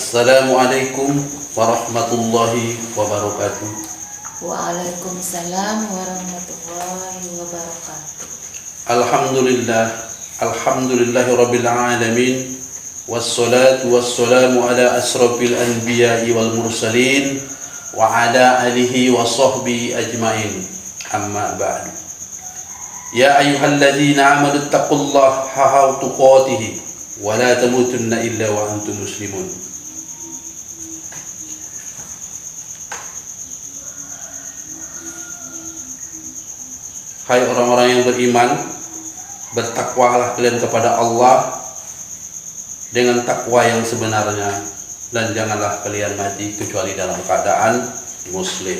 Assalamualaikum warahmatullahi wabarakatuh. Waalaikumsalam warahmatullahi wabarakatuh. Alhamdulillahi rabbil alamin. Wassalatu wassalamu ala asrafil anbiya'i wal mursalin wa ala alihi wa sahbihi ajmain. Amma ba'du. Ya ayyuhalladzina amanu taqullaha haqqa tuqatih wa la tamutunna illa wa antum muslimun. Hai orang-orang yang beriman, bertakwalah kalian kepada Allah dengan takwa yang sebenarnya, dan janganlah kalian mati kecuali dalam keadaan muslim.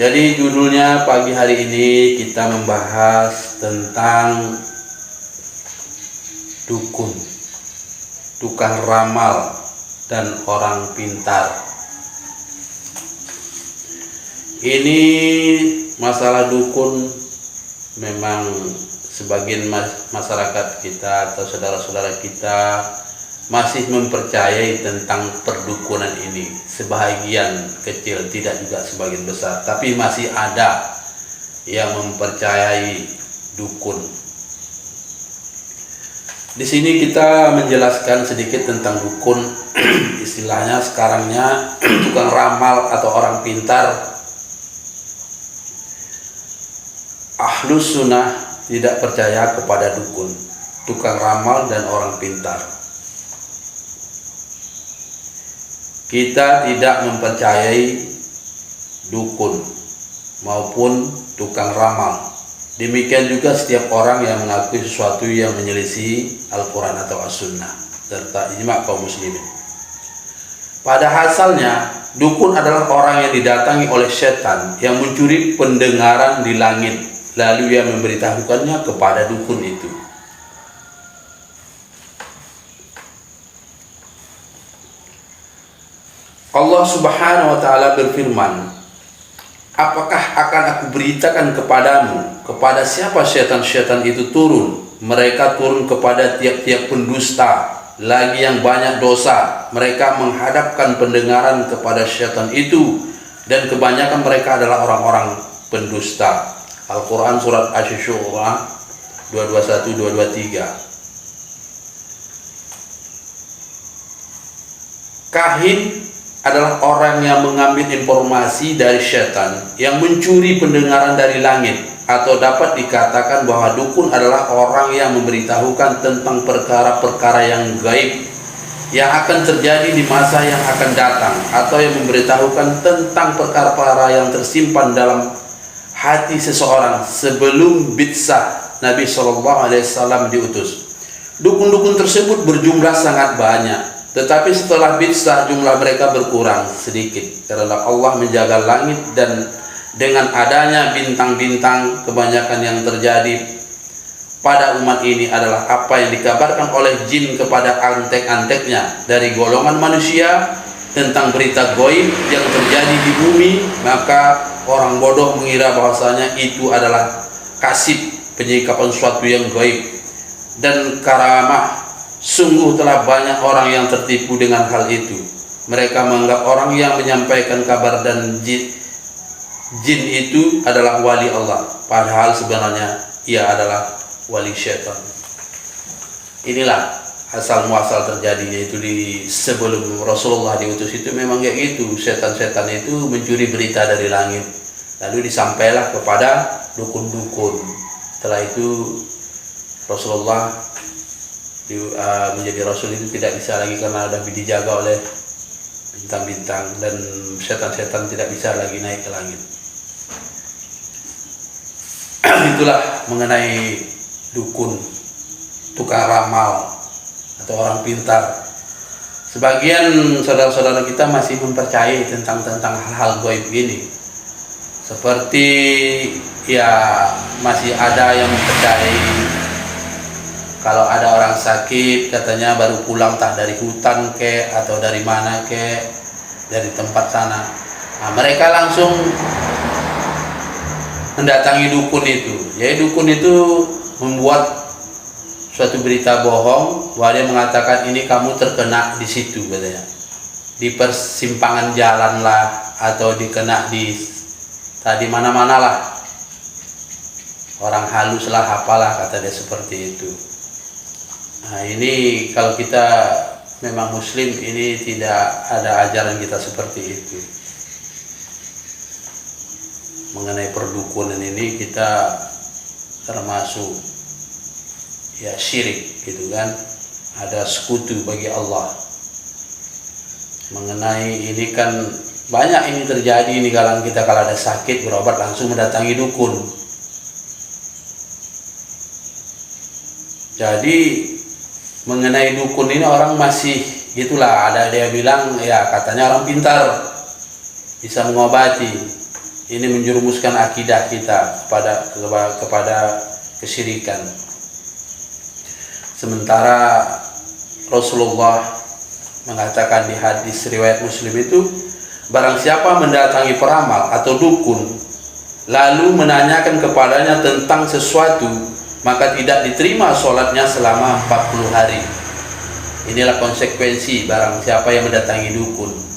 Jadi judulnya pagi hari ini kita membahas tentang dukun, tukang ramal, dan orang pintar. Ini masalah dukun memang sebagian masyarakat kita atau saudara-saudara kita masih mempercayai tentang perdukunan ini. Sebahagian kecil, tidak juga sebagian besar, tapi masih ada yang mempercayai dukun. Di sini kita menjelaskan sedikit tentang dukun. Istilahnya sekarangnya tukang ramal atau orang pintar. Ahlus sunnah tidak percaya kepada dukun, tukang ramal, dan orang pintar. Kita tidak mempercayai dukun maupun tukang ramal. Demikian juga setiap orang yang mengakui sesuatu yang menyelisihi Al-Quran atau As-Sunnah serta ijma' kaum muslimin. Pada asalnya, dukun adalah orang yang didatangi oleh setan yang mencuri pendengaran di langit, lalu ia memberitahukannya kepada dukun itu. Allah Subhanahu wa ta'ala berfirman, apakah akan aku beritakan kepadamu kepada siapa setan-setan itu turun? Mereka turun kepada tiap-tiap pendusta lagi yang banyak dosa. Mereka menghadapkan pendengaran kepada setan itu, dan kebanyakan mereka adalah orang-orang pendusta. Al-Quran surat Asy-Syura 221-223. Kahin adalah orang yang mengambil informasi dari setan yang mencuri pendengaran dari langit, atau dapat dikatakan bahwa dukun adalah orang yang memberitahukan tentang perkara-perkara yang gaib yang akan terjadi di masa yang akan datang, atau yang memberitahukan tentang perkara-perkara yang tersimpan dalam hati seseorang sebelum bi'tsah Nabi SAW diutus. Dukun-dukun tersebut berjumlah sangat banyak, tetapi setelah bi'tsah jumlah mereka berkurang sedikit karena Allah menjaga langit, dan dengan adanya bintang-bintang, kebanyakan yang terjadi pada umat ini adalah apa yang dikabarkan oleh jin kepada antek-anteknya dari golongan manusia tentang berita gaib yang terjadi di bumi. Maka orang bodoh mengira bahwasanya itu adalah kasib, penyikapan sesuatu yang gaib dan karamah. Sungguh telah banyak orang yang tertipu dengan hal itu. Mereka menganggap orang yang menyampaikan kabar dan jin itu adalah wali Allah, padahal sebenarnya ia adalah wali syaitan. Inilah asal muasal terjadinya itu di sebelum Rasulullah diutus itu memang kayak gitu. Setan-setan itu mencuri berita dari langit, lalu disampailah kepada dukun-dukun. Setelah itu Rasulullah menjadi Rasul itu tidak bisa lagi karena sudah dijaga oleh bintang-bintang, dan setan-setan tidak bisa lagi naik ke langit. Itulah mengenai dukun, tukang ramal atau orang pintar. Sebagian saudara-saudara kita masih mempercayai tentang hal-hal gaib ini. Seperti ya masih ada yang mempercayai kalau ada orang sakit katanya baru pulang tah dari hutan ke atau dari mana ke, dari tempat sana. Nah, mereka langsung mendatangi dukun itu. Jadi dukun itu membuat suatu berita bohong bahwa dia mengatakan ini kamu terkena di situ katanya, di persimpangan jalan lah, atau dikena di tadi mana-mana lah, orang halus lah, apalah kata dia seperti itu. Nah ini kalau kita memang muslim, ini tidak ada ajaran kita seperti itu. Mengenai perdukunan ini kita termasuk ya syirik gitu kan, ada sekutu bagi Allah. Mengenai ini kan banyak ini terjadi ini kalangan kita, kalau ada sakit berobat langsung mendatangi dukun. Jadi mengenai dukun ini orang masih gitulah, ada dia bilang ya katanya orang pintar bisa mengobati. Ini menjerumuskan akidah kita kepada kesyirikan. Sementara Rasulullah mengatakan di hadis riwayat Muslim itu, barang siapa mendatangi peramal atau dukun lalu menanyakan kepadanya tentang sesuatu, maka tidak diterima sholatnya selama 40 hari. Inilah konsekuensi barang siapa yang mendatangi dukun.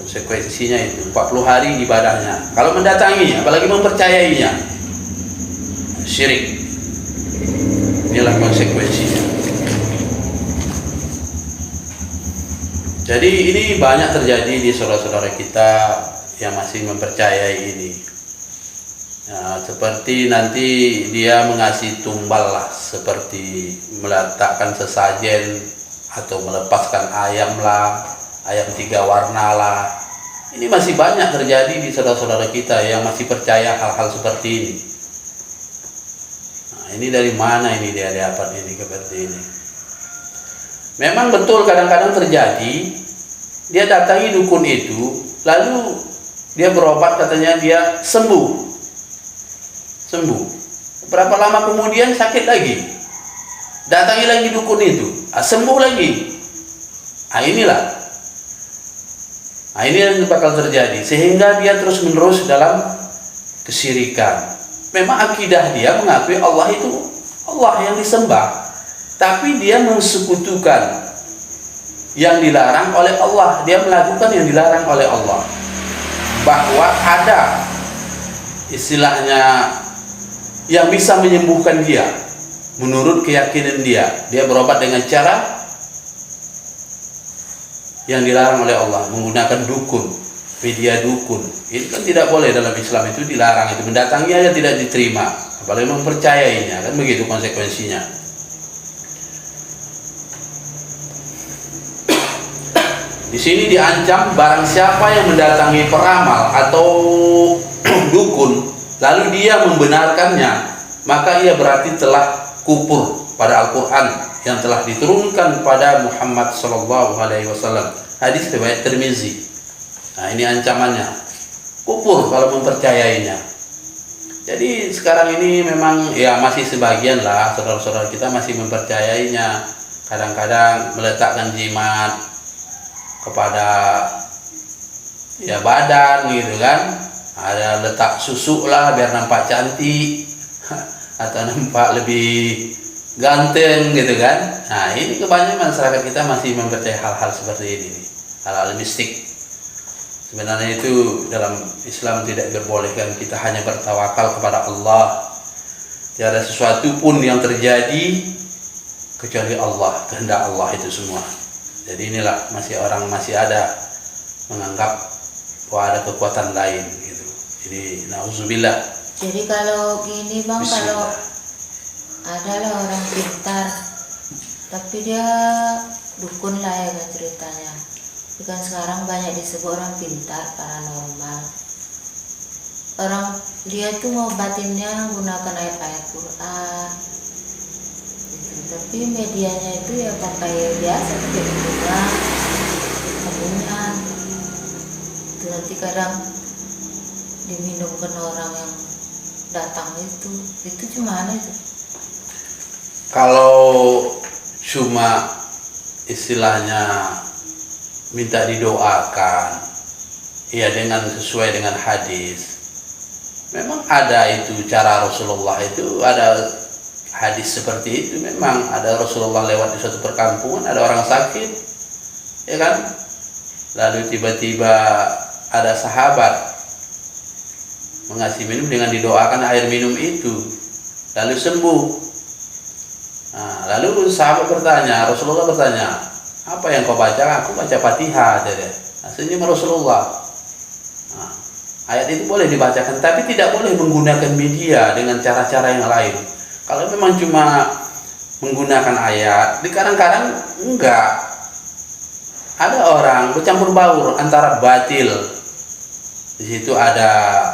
Konsekuensinya itu 40 hari ibadahnya. Kalau mendatanginya, apalagi mempercayainya, syirik. Inilah konsekuensinya. Jadi ini banyak terjadi di saudara-saudara kita yang masih mempercayai ini. Nah, seperti nanti dia mengasih tumbal lah, seperti meletakkan sesajen atau melepaskan ayam lah, ayam 3 warna lah. Ini masih banyak terjadi di saudara-saudara kita yang masih percaya hal-hal seperti ini. Nah, ini dari mana ini dia dapat ini seperti ini? Memang betul kadang-kadang terjadi, dia datangi dukun itu, lalu dia berobat katanya dia sembuh. Berapa lama kemudian sakit lagi, datangi lagi dukun itu, sembuh lagi. Ini yang bakal terjadi, sehingga dia terus menerus dalam kesyirikan. Memang akidah dia mengakui Allah itu Allah yang disembah, tapi dia mensekutukan yang dilarang oleh Allah, dia melakukan yang dilarang oleh Allah. Bahwa ada istilahnya yang bisa menyembuhkan dia menurut keyakinan dia, dia berobat dengan cara yang dilarang oleh Allah, menggunakan dukun, media dukun. Itu kan tidak boleh dalam Islam, itu dilarang, itu mendatangi aja tidak diterima, apalagi mempercayainya, kan begitu konsekuensinya. Di sini diancam barang siapa yang mendatangi peramal atau dukun lalu dia membenarkannya, maka ia berarti telah kufur pada Al-Quran yang telah diturunkan pada Muhammad SAW. Hadis riwayat Tirmizi. Nah, ini ancamannya, kufur kalau mempercayainya. Jadi sekarang ini memang ya masih sebagian lah saudara-saudara kita masih mempercayainya. Kadang-kadang meletakkan jimat kepada ya badan gitu kan, ada letak susu lah biar nampak cantik atau nampak lebih ganteng gitu kan. Nah ini kebanyakan masyarakat kita masih mempercayai hal-hal seperti ini, hal-hal mistik. Sebenarnya itu dalam Islam tidak diperbolehkan, kita hanya bertawakal kepada Allah. Tiada sesuatu pun yang terjadi kecuali Allah, kehendak Allah itu semua. Jadi inilah orang masih ada menganggap bahwa ada kekuatan lain gitu. Jadi nauzubillah. Jadi kalau gini Bang, kalau adalah orang pintar tapi dia dukun lah ya kan ceritanya. Kan sekarang banyak disebut orang pintar, paranormal. Orang dia tuh ngobatinnya menggunakan ayat-ayat Quran. Tapi medianya itu ya pakai biasa, pakai bunga, tabungan. Itu nanti kadang diminumkan orang yang datang itu gimana itu? Kalau cuma istilahnya minta didoakan, ya dengan sesuai dengan hadis. Memang ada itu cara Rasulullah itu, ada hadis seperti itu. Memang ada Rasulullah lewat di suatu perkampungan, ada orang sakit, ya kan? Lalu tiba-tiba ada sahabat mengasih minum dengan didoakan air minum itu, lalu sembuh. Nah, lalu sahabat bertanya, Rasulullah bertanya, apa yang kau baca? Aku baca Fatihah, jadi. Senyum Rasulullah. Nah, ayat itu boleh dibacakan, tapi tidak boleh menggunakan media dengan cara-cara yang lain. Kalau memang cuma menggunakan ayat, di kadang-kadang enggak. Ada orang bercampur baur antara batil. Di situ ada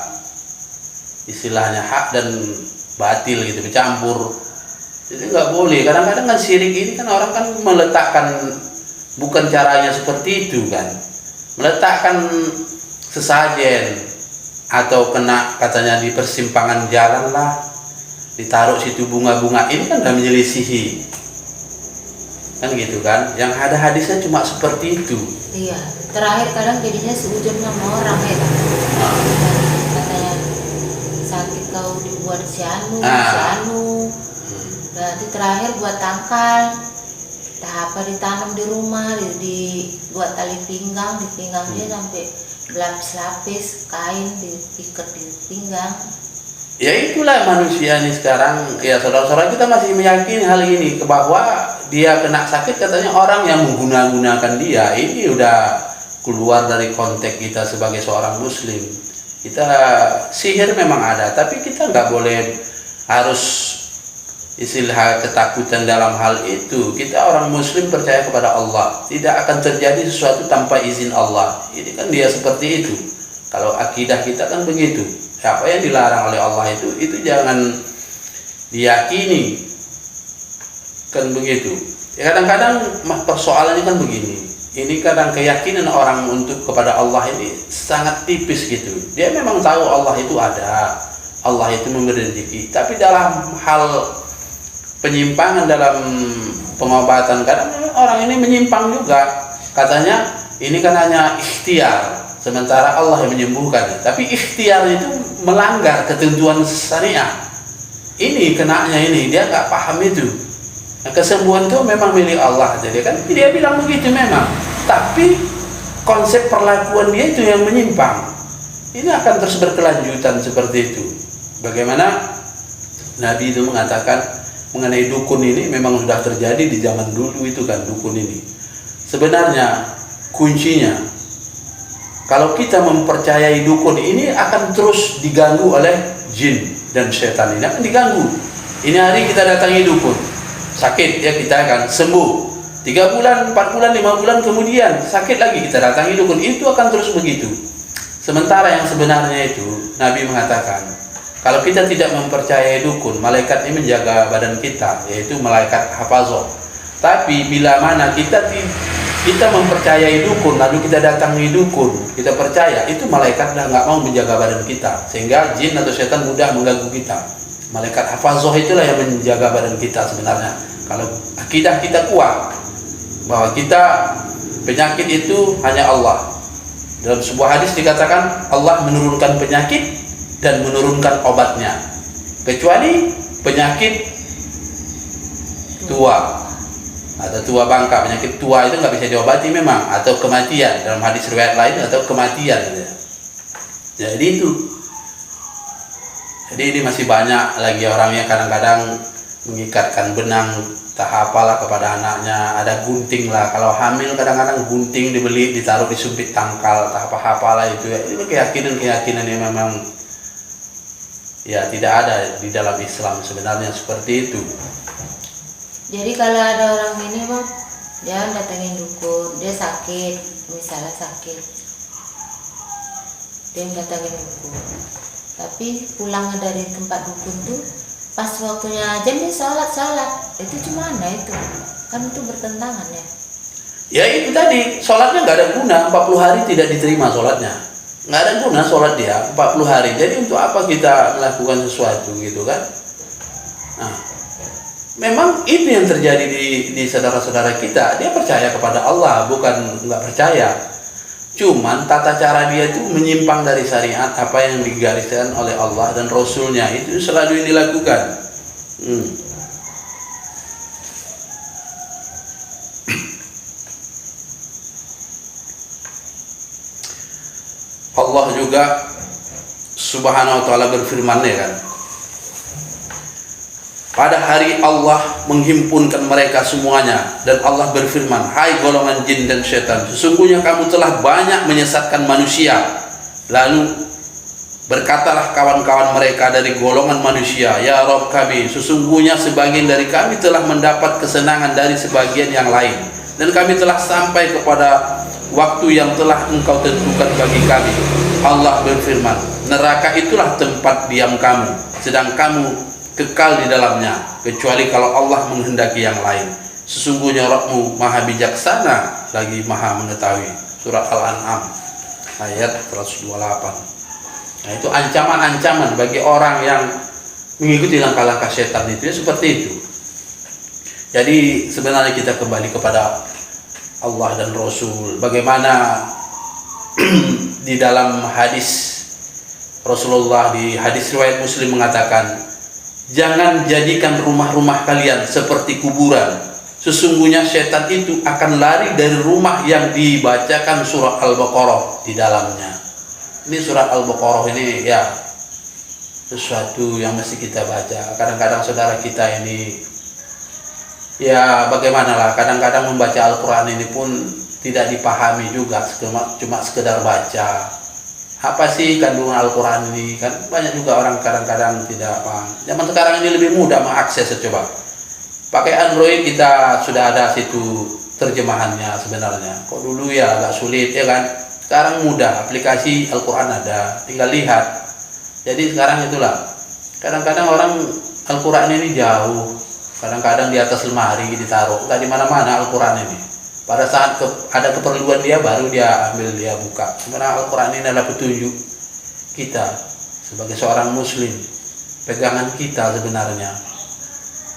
istilahnya hak dan batil gitu, bercampur. Jadi enggak boleh. Kadang-kadang kan syirik ini kan orang kan meletakkan bukan caranya seperti itu kan. Meletakkan sesajen atau kena katanya di persimpangan jalan lah, ditaruh situ bunga-bunga, ini kan udah menyelisihi kan gitu kan. Yang ada hadisnya cuma seperti itu. Iya, terakhir kadang jadinya seujung sama orang ya kan. Katanya sakit kau dibuat si anu. Berarti terakhir buat tangkal, tahap ditanam di rumah, dibuat tali pinggang, di pinggangnya sampai berlapis-lapis kain diikat di pinggang. Ya itulah manusia ini sekarang. Ya saudara-saudara, kita masih meyakini hal ini, bahwa dia kena sakit katanya orang yang menggunakan dia. Ini udah keluar dari konteks kita sebagai seorang muslim. Kita sihir memang ada, tapi kita nggak boleh harus istilah ketakutan dalam hal itu. Kita orang muslim percaya kepada Allah, tidak akan terjadi sesuatu tanpa izin Allah. Ini kan dia seperti itu. Kalau akidah kita kan begitu. Apa yang dilarang oleh Allah itu jangan diyakini, kan begitu. Ya, kadang-kadang persoalannya kan begini. Ini kadang keyakinan orang untuk kepada Allah ini sangat tipis gitu. Dia memang tahu Allah itu ada, Allah itu memberi rezeki, tapi dalam hal penyimpangan dalam pengobatan kadang orang ini menyimpang juga. Katanya ini kan hanya ikhtiar, sementara Allah yang menyembuhkan. Tapi ikhtiar itu melanggar ketentuan syariah. Ini kenanya ini, dia nggak paham itu. Nah, kesembuhan itu memang milik Allah, jadi kan dia bilang begitu memang. Tapi konsep perlakuan dia itu yang menyimpang. Ini akan terus berkelanjutan seperti itu. Bagaimana Nabi itu mengatakan mengenai dukun ini memang sudah terjadi di zaman dulu itu kan, dukun ini. Sebenarnya kuncinya, kalau kita mempercayai dukun ini akan terus diganggu oleh jin dan setan, ini akan diganggu. Ini hari kita datangi dukun, sakit ya, kita akan sembuh. 3 bulan, 4 bulan, 5 bulan kemudian sakit lagi, kita datangi dukun, itu akan terus begitu. Sementara yang sebenarnya itu Nabi mengatakan, kalau kita tidak mempercayai dukun, malaikat ini menjaga badan kita, yaitu malaikat hafazah. Tapi bila mana kita mempercayai dukun, lalu kita datangi dukun, kita percaya, itu malaikat dah nggak mau menjaga badan kita, sehingga jin atau setan mudah mengganggu kita. Malaikat hafazah itulah yang menjaga badan kita sebenarnya. Kalau akidah kita kuat bahwa kita penyakit itu hanya Allah. Dalam sebuah hadis dikatakan Allah menurunkan penyakit dan menurunkan obatnya, kecuali penyakit tua atau tua bangka. Penyakit tua itu nggak bisa diobati memang, atau kematian, dalam hadis riwayat lain atau kematian. Jadi itu. Jadi ini masih banyak lagi orang yang kadang-kadang mengikatkan benang tak apalah kepada anaknya, ada gunting lah, kalau hamil kadang-kadang gunting dibeli ditaruh disumpit tangkal, tak apa-apalah itu ya. Ini keyakinan yang memang ya tidak ada di dalam Islam sebenarnya seperti itu. Jadi kalau ada orang ini bang, dia datengin dukun, dia sakit, misalnya sakit, dia datengin dukun, tapi pulang dari tempat dukun tuh pas waktunya aja dia sholat, itu cuma itu kan itu bertentangan ya. Ya itu tadi, sholatnya nggak ada guna, 40 hari tidak diterima sholatnya, nggak ada guna sholat dia 40 hari. Jadi untuk apa kita melakukan sesuatu gitu kan? Nah, memang itu yang terjadi di saudara-saudara kita. Dia percaya kepada Allah, bukan nggak percaya. Cuman tata cara dia itu menyimpang dari syariat, apa yang digariskan oleh Allah dan Rasulnya, itu selalu yang dilakukan. Allah juga Subhanahu wa ta'ala berfirman, ya kan, pada hari Allah menghimpunkan mereka semuanya, dan Allah berfirman, hai golongan jin dan syaitan, sesungguhnya kamu telah banyak menyesatkan manusia. Lalu berkatalah kawan-kawan mereka dari golongan manusia, ya Rabb kami, sesungguhnya sebagian dari kami telah mendapat kesenangan dari sebagian yang lain, dan kami telah sampai kepada waktu yang telah Engkau tentukan bagi kami. Allah berfirman, neraka itulah tempat diam kamu, sedang kamu kekal di dalamnya, kecuali kalau Allah menghendaki yang lain. Sesungguhnya Rabbmu maha bijaksana lagi maha mengetahui. Surah Al-An'am ayat 128. Nah, itu ancaman-ancaman bagi orang yang mengikuti langkah-langkah setan itu, ya, seperti itu. Jadi sebenarnya kita kembali kepada Allah dan Rasul. Bagaimana di dalam hadis Rasulullah, di hadis riwayat Muslim mengatakan, jangan jadikan rumah-rumah kalian seperti kuburan. Sesungguhnya setan itu akan lari dari rumah yang dibacakan surah Al-Baqarah di dalamnya. Ini surah Al-Baqarah ini, ya, sesuatu yang mesti kita baca. Kadang-kadang saudara kita ini, ya bagaimana lah, kadang-kadang membaca Al-Quran ini pun tidak dipahami juga, cuma sekedar baca. Apa sih kandungan Al-Quran ini? Kan banyak juga orang kadang-kadang tidak paham. Zaman sekarang ini lebih mudah mengakses, coba. Pakai Android kita sudah ada situ terjemahannya sebenarnya. Kok dulu ya agak sulit, ya kan? Sekarang mudah, aplikasi Al-Quran ada, tinggal lihat. Jadi sekarang itulah. Kadang-kadang orang Al-Quran ini jauh. Kadang-kadang di atas lemari ditaruh, nggak di mana-mana Al-Quran ini. Pada saat ada keperluan dia, baru dia ambil, dia buka. Sebenarnya Al-Quran ini adalah petunjuk kita sebagai seorang Muslim, pegangan kita sebenarnya.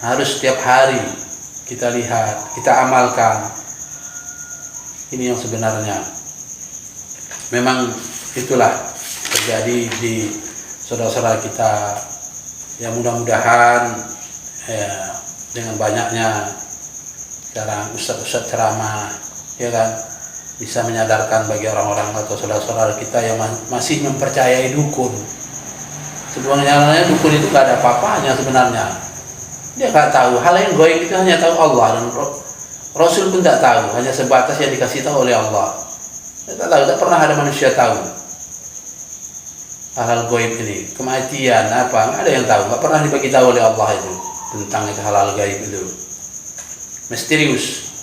Harus setiap hari kita lihat, kita amalkan. Ini yang sebenarnya. Memang itulah terjadi di saudara-saudara kita. Ya mudah-mudahan ya, dengan banyaknya sekarang ustadz-ustadz ceramah, ya kan, bisa menyadarkan bagi orang-orang atau saudara-saudara kita yang masih mempercayai dukun. Sebenarnya dukun itu gak ada apa-apanya sebenarnya. Dia gak tahu hal yang gaib, itu hanya tahu Allah, dan Rasul pun tak tahu, hanya sebatas yang dikasih tahu oleh Allah. Dia tak tahu, tak pernah ada manusia tahu hal-hal gaib ini, kematian apa, nggak ada yang tahu, nggak pernah dibagi tahu oleh Allah itu tentang itu hal-hal gaib itu. Misterius,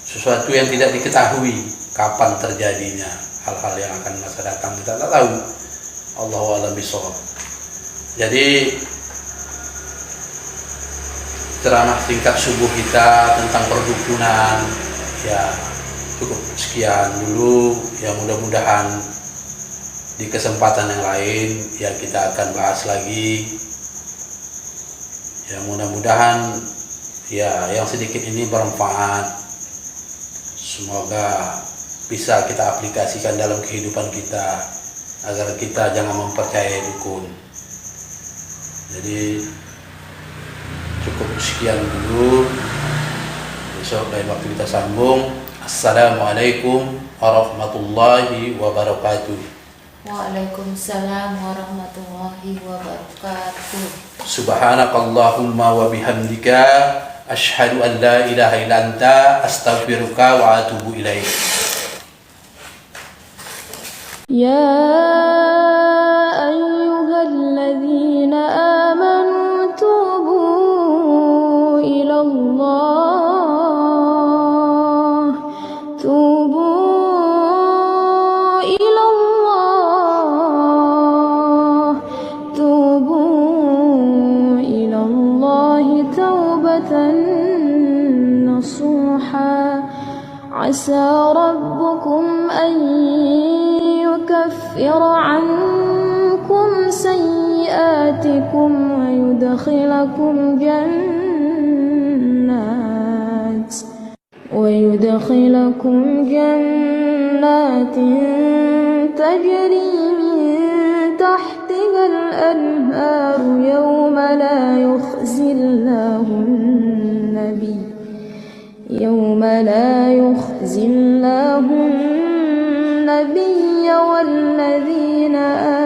sesuatu yang tidak diketahui kapan terjadinya, hal-hal yang akan masa datang kita tak tahu. Allahu a'lam bishawab. Jadi ceramah singkat subuh kita tentang perdukunan, ya cukup sekian dulu. Ya mudah-mudahan di kesempatan yang lain ya kita akan bahas lagi. Ya mudah-mudahan ya yang sedikit ini bermanfaat. Semoga bisa kita aplikasikan dalam kehidupan kita agar kita jangan mempercayai dukun. Jadi cukup sekian dulu. Besok lain waktu kita sambung. Assalamualaikum warahmatullahi wabarakatuh. Waalaikumsalam warahmatullahi wabarakatuh. Subhanakallahumma wa bihamdika asyhadu an la ilaha illa anta astaghfiruka wa atubu ilaik. يا أيها الذين آمنوا توبوا إلى الله توبة نصوحا عسى ربكم أن يكفر عنكم سيئاتكم ويدخلكم جنات تجري من تحتها الأنهار يوم لا يخزي الله النبي يوم لا يخزي الله النبي والذين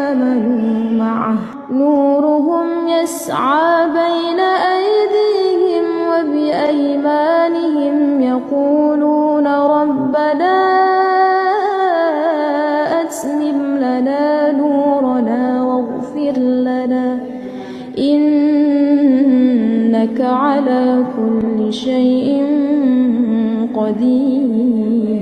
آمنوا معه نورهم يسعى بين أيديهم وبأيمانهم يقولون ربنا أتمم لنا نورنا واغفر لنا إنك على كل شيء قدير.